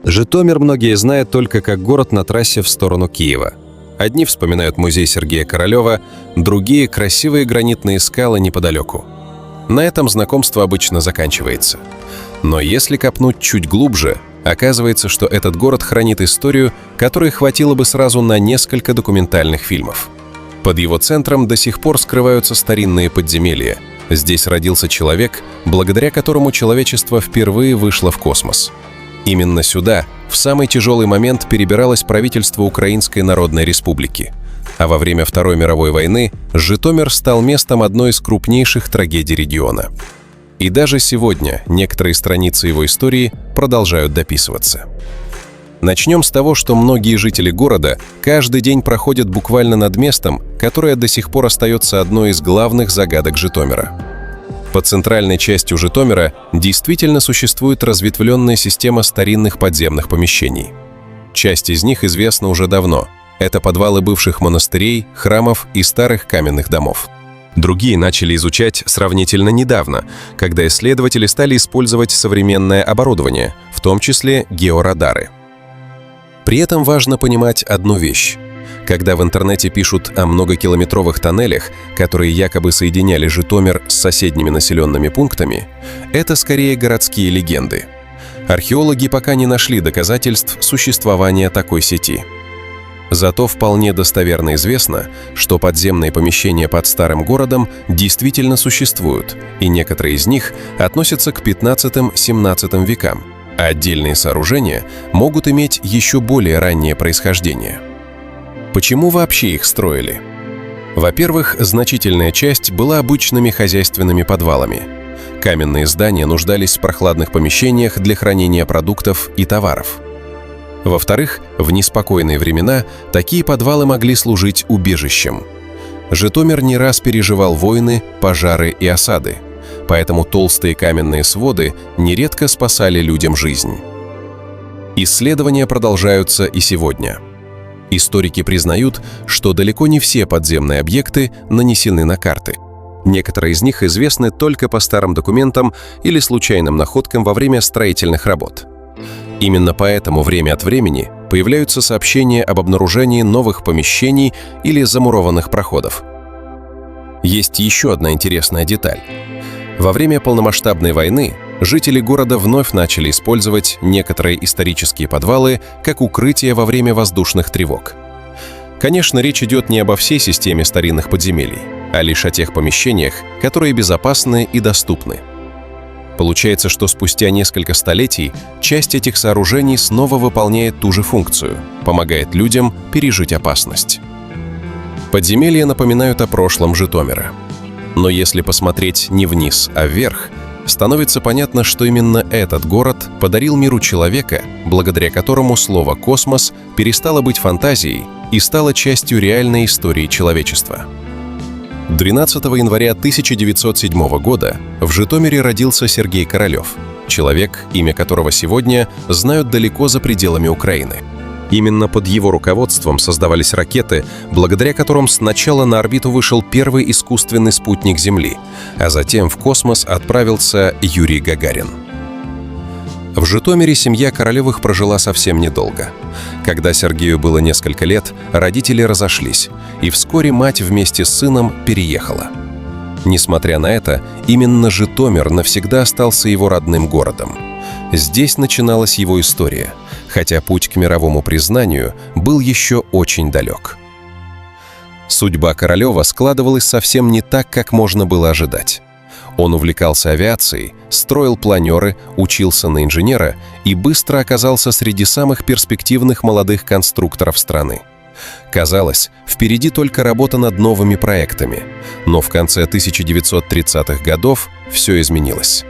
Житомир многие знают только как город на трассе в сторону Киева. Одни вспоминают музей Сергея Королева, другие – красивые гранитные скалы неподалеку. На этом знакомство обычно заканчивается. Но если копнуть чуть глубже, оказывается, что этот город хранит историю, которой хватило бы сразу на несколько документальных фильмов. Под его центром до сих пор скрываются старинные подземелья. Здесь родился человек, благодаря которому человечество впервые вышло в космос. Именно сюда в самый тяжелый момент перебиралось правительство Украинской Народной Республики. А во время Второй мировой войны Житомир стал местом одной из крупнейших трагедий региона. И даже сегодня некоторые страницы его истории продолжают дописываться. Начнем с того, что многие жители города каждый день проходят буквально над местом, которое до сих пор остается одной из главных загадок Житомира. По центральной частью Житомира действительно существует разветвленная система старинных подземных помещений. Часть из них известна уже давно. Это подвалы бывших монастырей, храмов и старых каменных домов. Другие начали изучать сравнительно недавно, когда исследователи стали использовать современное оборудование, в том числе георадары. При этом важно понимать одну вещь. Когда в интернете пишут о многокилометровых тоннелях, которые якобы соединяли Житомир с соседними населенными пунктами, это скорее городские легенды. Археологи пока не нашли доказательств существования такой сети. Зато вполне достоверно известно, что подземные помещения под старым городом действительно существуют, и некоторые из них относятся к 15-17 векам, а отдельные сооружения могут иметь еще более раннее происхождение. Почему вообще их строили? Во-первых, значительная часть была обычными хозяйственными подвалами. Каменные здания нуждались в прохладных помещениях для хранения продуктов и товаров. Во-вторых, в неспокойные времена такие подвалы могли служить убежищем. Житомир не раз переживал войны, пожары и осады, поэтому толстые каменные своды нередко спасали людям жизнь. Исследования продолжаются и сегодня. Историки признают, что далеко не все подземные объекты нанесены на карты. Некоторые из них известны только по старым документам или случайным находкам во время строительных работ. Именно поэтому время от времени появляются сообщения об обнаружении новых помещений или замурованных проходов. Есть еще одна интересная деталь. Во время полномасштабной войны жители города вновь начали использовать некоторые исторические подвалы как укрытие во время воздушных тревог. Конечно, речь идет не обо всей системе старинных подземелий, а лишь о тех помещениях, которые безопасны и доступны. Получается, что спустя несколько столетий часть этих сооружений снова выполняет ту же функцию, помогает людям пережить опасность. Подземелья напоминают о прошлом Житомира. Но если посмотреть не вниз, а вверх, становится понятно, что именно этот город подарил миру человека, благодаря которому слово «космос» перестало быть фантазией и стало частью реальной истории человечества. 12 января 1907 года в Житомире родился Сергей Королев, человек, имя которого сегодня знают далеко за пределами Украины. Именно под его руководством создавались ракеты, благодаря которым сначала на орбиту вышел первый искусственный спутник Земли, а затем в космос отправился Юрий Гагарин. В Житомире семья Королевых прожила совсем недолго. Когда Сергею было несколько лет, родители разошлись, и вскоре мать вместе с сыном переехала. Несмотря на это, именно Житомир навсегда остался его родным городом. Здесь начиналась его история, хотя путь к мировому признанию был еще очень далек. Судьба Королева складывалась совсем не так, как можно было ожидать. Он увлекался авиацией, строил планеры, учился на инженера и быстро оказался среди самых перспективных молодых конструкторов страны. Казалось, впереди только работа над новыми проектами, но в конце 1930-х годов все изменилось.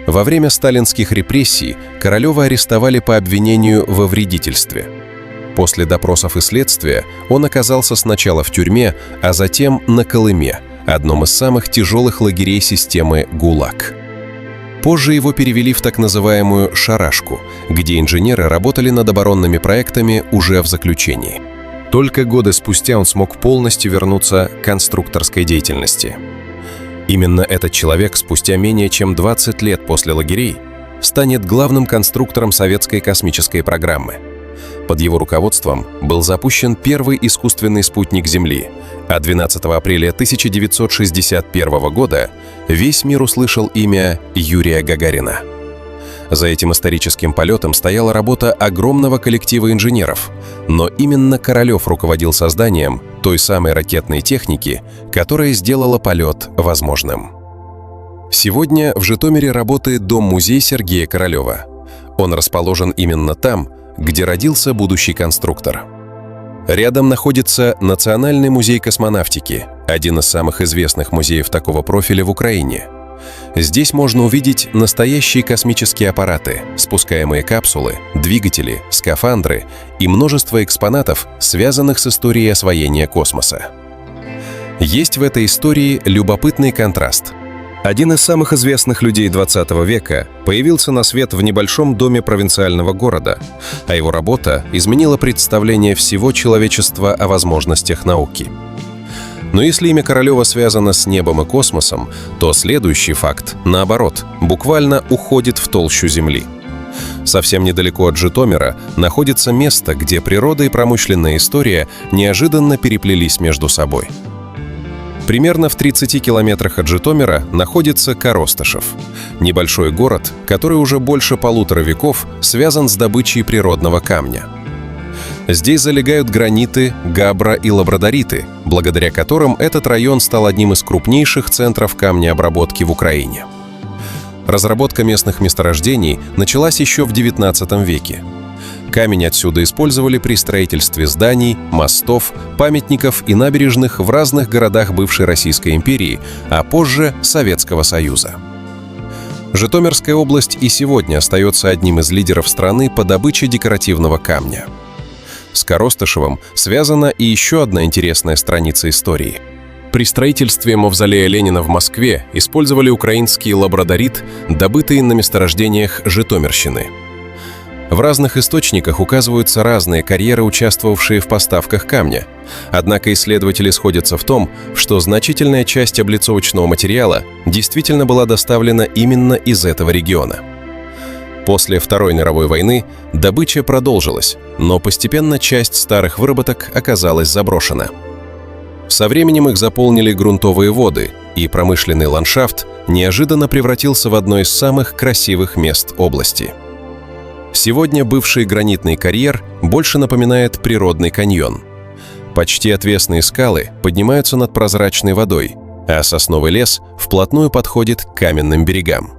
Во время сталинских репрессий Королева арестовали по обвинению во вредительстве. После допросов и следствия он оказался сначала в тюрьме, а затем на Колыме, одном из самых тяжелых лагерей системы ГУЛАГ. Позже его перевели в так называемую «шарашку», где инженеры работали над оборонными проектами уже в заключении. Только годы спустя он смог полностью вернуться к конструкторской деятельности. Именно этот человек спустя менее чем 20 лет после лагерей станет главным конструктором советской космической программы. Под его руководством был запущен первый искусственный спутник Земли, а 12 апреля 1961 года весь мир услышал имя Юрия Гагарина. За этим историческим полетом стояла работа огромного коллектива инженеров, но именно Королёв руководил созданием той самой ракетной техники, которая сделала полет возможным. Сегодня в Житомире работает Дом-музей Сергея Королёва. Он расположен именно там, где родился будущий конструктор. Рядом находится Национальный музей космонавтики, один из самых известных музеев такого профиля в Украине. Здесь можно увидеть настоящие космические аппараты, спускаемые капсулы, двигатели, скафандры и множество экспонатов, связанных с историей освоения космоса. Есть в этой истории любопытный контраст. Один из самых известных людей 20 века появился на свет в небольшом доме провинциального города, а его работа изменила представление всего человечества о возможностях науки. Но если имя Королёва связано с небом и космосом, то следующий факт, наоборот, буквально уходит в толщу Земли. Совсем недалеко от Житомира находится место, где природа и промышленная история неожиданно переплелись между собой. Примерно в 30 километрах от Житомира находится Коростышев, небольшой город, который уже больше 1,5 веков связан с добычей природного камня. Здесь залегают граниты, габра и лабрадориты, благодаря которым этот район стал одним из крупнейших центров камнеобработки в Украине. Разработка местных месторождений началась еще в XIX веке. Камень отсюда использовали при строительстве зданий, мостов, памятников и набережных в разных городах бывшей Российской империи, а позже Советского Союза. Житомирская область и сегодня остается одним из лидеров страны по добыче декоративного камня. С Коростышевым связана и еще одна интересная страница истории. При строительстве мавзолея Ленина в Москве использовали украинский лабрадорит, добытый на месторождениях Житомирщины. В разных источниках указываются разные карьеры, участвовавшие в поставках камня. Однако исследователи сходятся в том, что значительная часть облицовочного материала действительно была доставлена именно из этого региона. После Второй мировой войны добыча продолжилась, но постепенно часть старых выработок оказалась заброшена. Со временем их заполнили грунтовые воды, и промышленный ландшафт неожиданно превратился в одно из самых красивых мест области. Сегодня бывший гранитный карьер больше напоминает природный каньон. Почти отвесные скалы поднимаются над прозрачной водой, а сосновый лес вплотную подходит к каменным берегам.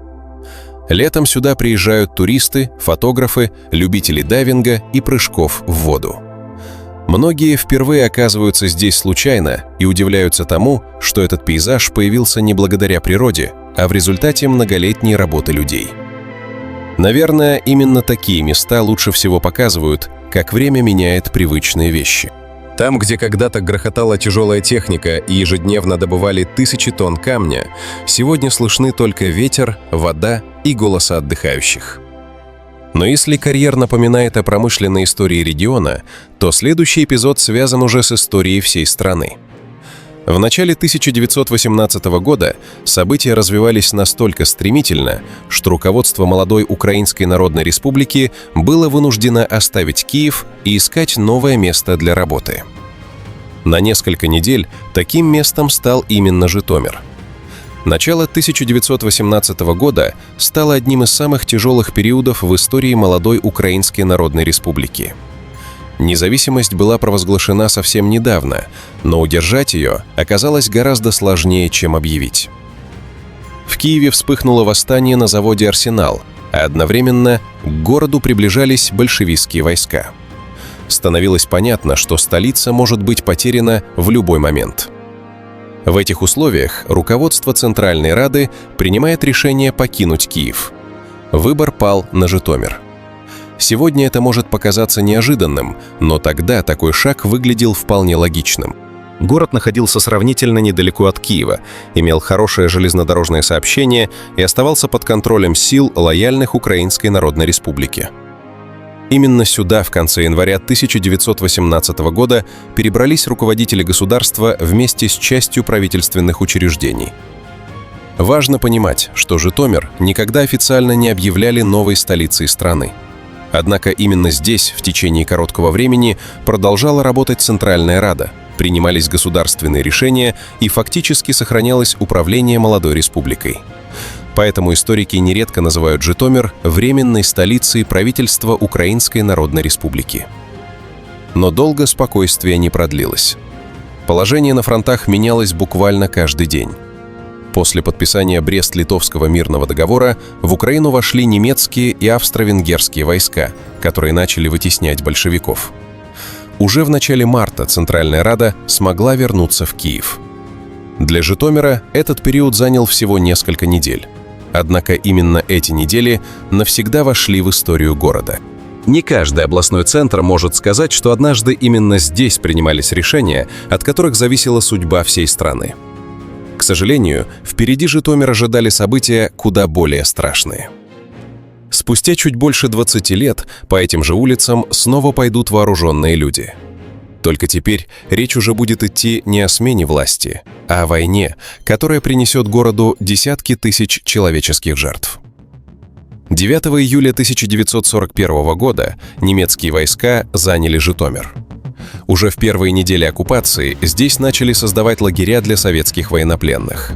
Летом сюда приезжают туристы, фотографы, любители дайвинга и прыжков в воду. Многие впервые оказываются здесь случайно и удивляются тому, что этот пейзаж появился не благодаря природе, а в результате многолетней работы людей. Наверное, именно такие места лучше всего показывают, как время меняет привычные вещи. Там, где когда-то грохотала тяжелая техника и ежедневно добывали тысячи тонн камня, сегодня слышны только ветер, вода и голоса отдыхающих. Но если карьер напоминает о промышленной истории региона, то следующий эпизод связан уже с историей всей страны. В начале 1918 года события развивались настолько стремительно, что руководство молодой Украинской Народной Республики было вынуждено оставить Киев и искать новое место для работы. На несколько недель таким местом стал именно Житомир. Начало 1918 года стало одним из самых тяжелых периодов в истории молодой Украинской Народной Республики. Независимость была провозглашена совсем недавно, но удержать ее оказалось гораздо сложнее, чем объявить. В Киеве вспыхнуло восстание на заводе «Арсенал», а одновременно к городу приближались большевистские войска. Становилось понятно, что столица может быть потеряна в любой момент. В этих условиях руководство Центральной Рады принимает решение покинуть Киев. Выбор пал на Житомир. Сегодня это может показаться неожиданным, но тогда такой шаг выглядел вполне логичным. Город находился сравнительно недалеко от Киева, имел хорошее железнодорожное сообщение и оставался под контролем сил, лояльных Украинской Народной Республике. Именно сюда в конце января 1918 года перебрались руководители государства вместе с частью правительственных учреждений. Важно понимать, что Житомир никогда официально не объявляли новой столицей страны. Однако именно здесь в течение короткого времени продолжала работать Центральная Рада, принимались государственные решения и фактически сохранялось управление молодой республикой. Поэтому историки нередко называют Житомир временной столицей правительства Украинской Народной Республики. Но долго спокойствие не продлилось. Положение на фронтах менялось буквально каждый день. После подписания Брест-Литовского мирного договора в Украину вошли немецкие и австро-венгерские войска, которые начали вытеснять большевиков. Уже в начале марта Центральная Рада смогла вернуться в Киев. Для Житомира этот период занял всего несколько недель. Однако именно эти недели навсегда вошли в историю города. Не каждый областной центр может сказать, что однажды именно здесь принимались решения, от которых зависела судьба всей страны. К сожалению, впереди Житомир ожидали события куда более страшные. Спустя чуть больше 20 лет по этим же улицам снова пойдут вооруженные люди. Только теперь речь уже будет идти не о смене власти, а о войне, которая принесет городу десятки тысяч человеческих жертв. 9 июля 1941 года немецкие войска заняли Житомир. Уже в первые недели оккупации здесь начали создавать лагеря для советских военнопленных.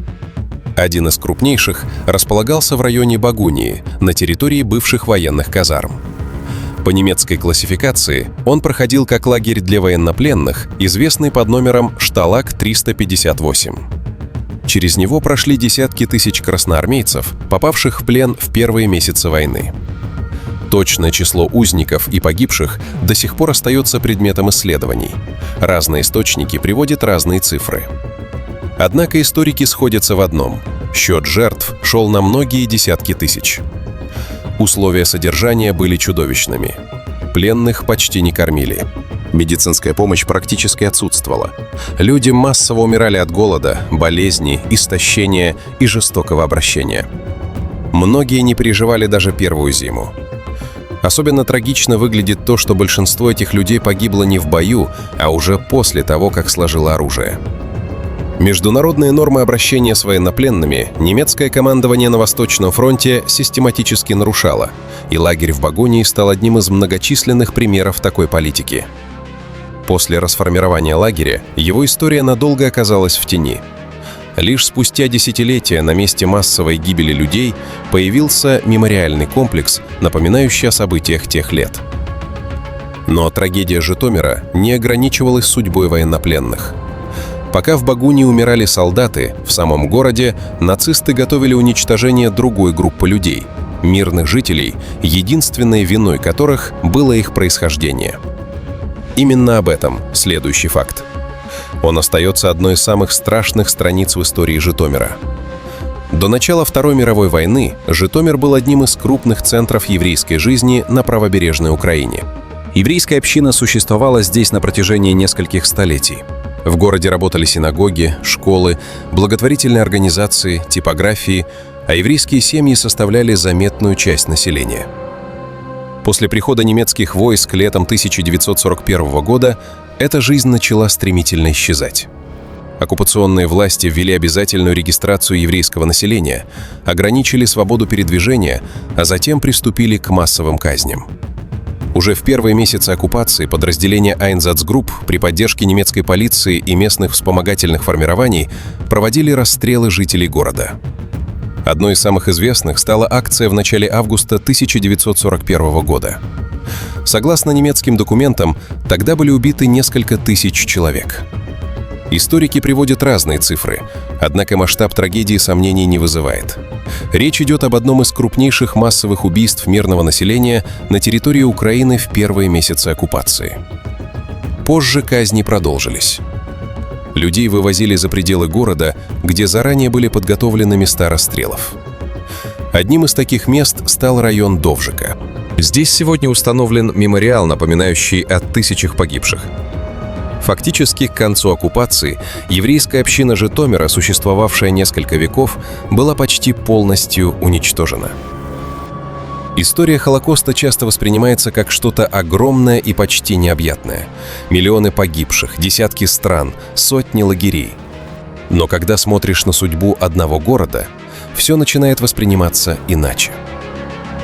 Один из крупнейших располагался в районе Багунии, на территории бывших военных казарм. По немецкой классификации он проходил как лагерь для военнопленных, известный под номером Шталаг-358. Через него прошли десятки тысяч красноармейцев, попавших в плен в первые месяцы войны. Точное число узников и погибших до сих пор остается предметом исследований. Разные источники приводят разные цифры. Однако историки сходятся в одном – счет жертв шел на многие десятки тысяч. Условия содержания были чудовищными. Пленных почти не кормили. Медицинская помощь практически отсутствовала. Люди массово умирали от голода, болезней, истощения и жестокого обращения. Многие не переживали даже первую зиму. Особенно трагично выглядит то, что большинство этих людей погибло не в бою, а уже после того, как сложило оружие. Международные нормы обращения с военнопленными немецкое командование на Восточном фронте систематически нарушало, и лагерь в Багунии стал одним из многочисленных примеров такой политики. После расформирования лагеря его история надолго оказалась в тени. Лишь спустя десятилетия на месте массовой гибели людей появился мемориальный комплекс, напоминающий о событиях тех лет. Но трагедия Житомира не ограничивалась судьбой военнопленных. Пока в Багунии умирали солдаты, в самом городе нацисты готовили уничтожение другой группы людей – мирных жителей, единственной виной которых было их происхождение. Именно об этом следующий факт. Он остается одной из самых страшных страниц в истории Житомира. До начала Второй мировой войны Житомир был одним из крупных центров еврейской жизни на правобережной Украине. Еврейская община существовала здесь на протяжении нескольких столетий. В городе работали синагоги, школы, благотворительные организации, типографии, а еврейские семьи составляли заметную часть населения. После прихода немецких войск летом 1941 года эта жизнь начала стремительно исчезать. Оккупационные власти ввели обязательную регистрацию еврейского населения, ограничили свободу передвижения, а затем приступили к массовым казням. Уже в первые месяцы оккупации подразделения Einsatzgruppe при поддержке немецкой полиции и местных вспомогательных формирований проводили расстрелы жителей города. Одной из самых известных стала акция в начале августа 1941 года. Согласно немецким документам, тогда были убиты несколько тысяч человек. Историки приводят разные цифры, однако масштаб трагедии сомнений не вызывает. Речь идет об одном из крупнейших массовых убийств мирного населения на территории Украины в первые месяцы оккупации. Позже казни продолжились. Людей вывозили за пределы города, где заранее были подготовлены места расстрелов. Одним из таких мест стал район Довжика. Здесь сегодня установлен мемориал, напоминающий о тысячах погибших. Фактически, к концу оккупации еврейская община Житомира, существовавшая несколько веков, была почти полностью уничтожена. История Холокоста часто воспринимается как что-то огромное и почти необъятное. Миллионы погибших, десятки стран, сотни лагерей. Но когда смотришь на судьбу одного города, все начинает восприниматься иначе.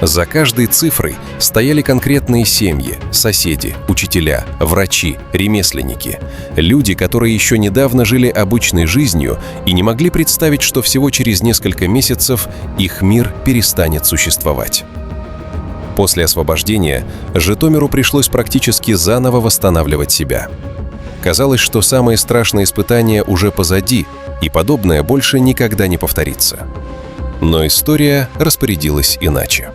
За каждой цифрой стояли конкретные семьи, соседи, учителя, врачи, ремесленники, люди, которые еще недавно жили обычной жизнью и не могли представить, что всего через несколько месяцев их мир перестанет существовать. После освобождения Житомиру пришлось практически заново восстанавливать себя. Казалось, что самые страшные испытания уже позади, и подобное больше никогда не повторится. Но история распорядилась иначе.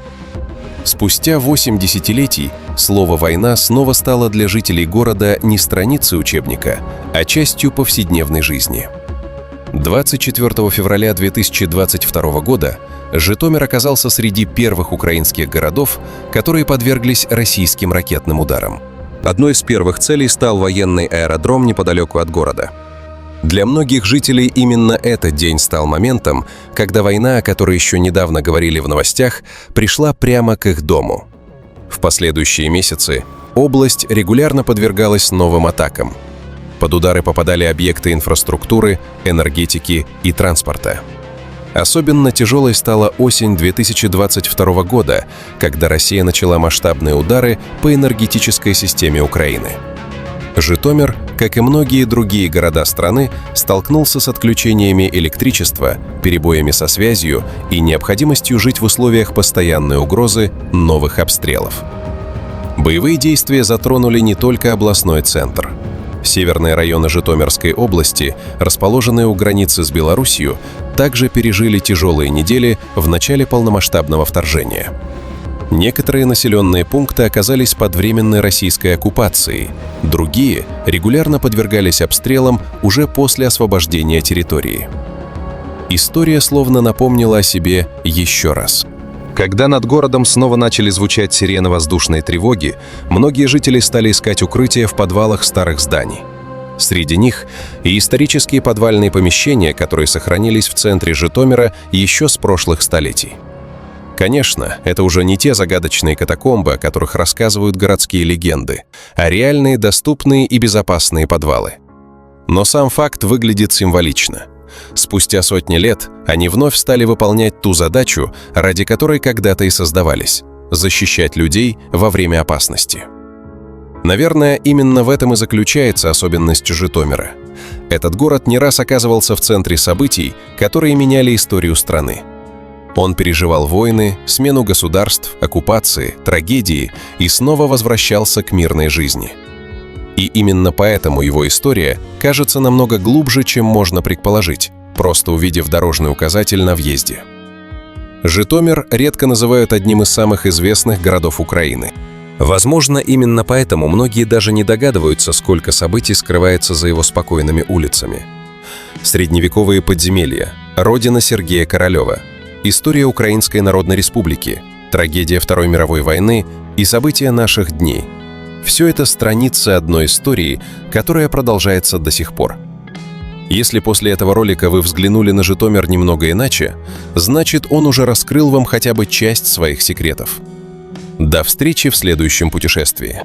Спустя 8 десятилетий слово «война» снова стало для жителей города не страницей учебника, а частью повседневной жизни. 24 февраля 2022 года Житомир оказался среди первых украинских городов, которые подверглись российским ракетным ударам. Одной из первых целей стал военный аэродром неподалеку от города. Для многих жителей именно этот день стал моментом, когда война, о которой еще недавно говорили в новостях, пришла прямо к их дому. В последующие месяцы область регулярно подвергалась новым атакам. Под удары попадали объекты инфраструктуры, энергетики и транспорта. Особенно тяжелой стала осень 2022 года, когда Россия начала масштабные удары по энергетической системе Украины. Житомир, как и многие другие города страны, столкнулся с отключениями электричества, перебоями со связью и необходимостью жить в условиях постоянной угрозы новых обстрелов. Боевые действия затронули не только областной центр. Северные районы Житомирской области, расположенные у границы с Белоруссией, также пережили тяжелые недели в начале полномасштабного вторжения. Некоторые населенные пункты оказались под временной российской оккупацией, другие регулярно подвергались обстрелам уже после освобождения территории. История словно напомнила о себе еще раз. Когда над городом снова начали звучать сирены воздушной тревоги, многие жители стали искать укрытие в подвалах старых зданий. Среди них и исторические подвальные помещения, которые сохранились в центре Житомира еще с прошлых столетий. Конечно, это уже не те загадочные катакомбы, о которых рассказывают городские легенды, а реальные, доступные и безопасные подвалы. Но сам факт выглядит символично. Спустя сотни лет они вновь стали выполнять ту задачу, ради которой когда-то и создавались – защищать людей во время опасности. Наверное, именно в этом и заключается особенность Житомира. Этот город не раз оказывался в центре событий, которые меняли историю страны. Он переживал войны, смену государств, оккупации, трагедии и снова возвращался к мирной жизни. И именно поэтому его история кажется намного глубже, чем можно предположить, просто увидев дорожный указатель на въезде. Житомир редко называют одним из самых известных городов Украины. Возможно, именно поэтому многие даже не догадываются, сколько событий скрывается за его спокойными улицами. Средневековые подземелья, родина Сергея Королева, история Украинской Народной Республики, трагедия Второй мировой войны и события наших дней. Все это страницы одной истории, которая продолжается до сих пор. Если после этого ролика вы взглянули на Житомир немного иначе, значит, он уже раскрыл вам хотя бы часть своих секретов. До встречи в следующем путешествии.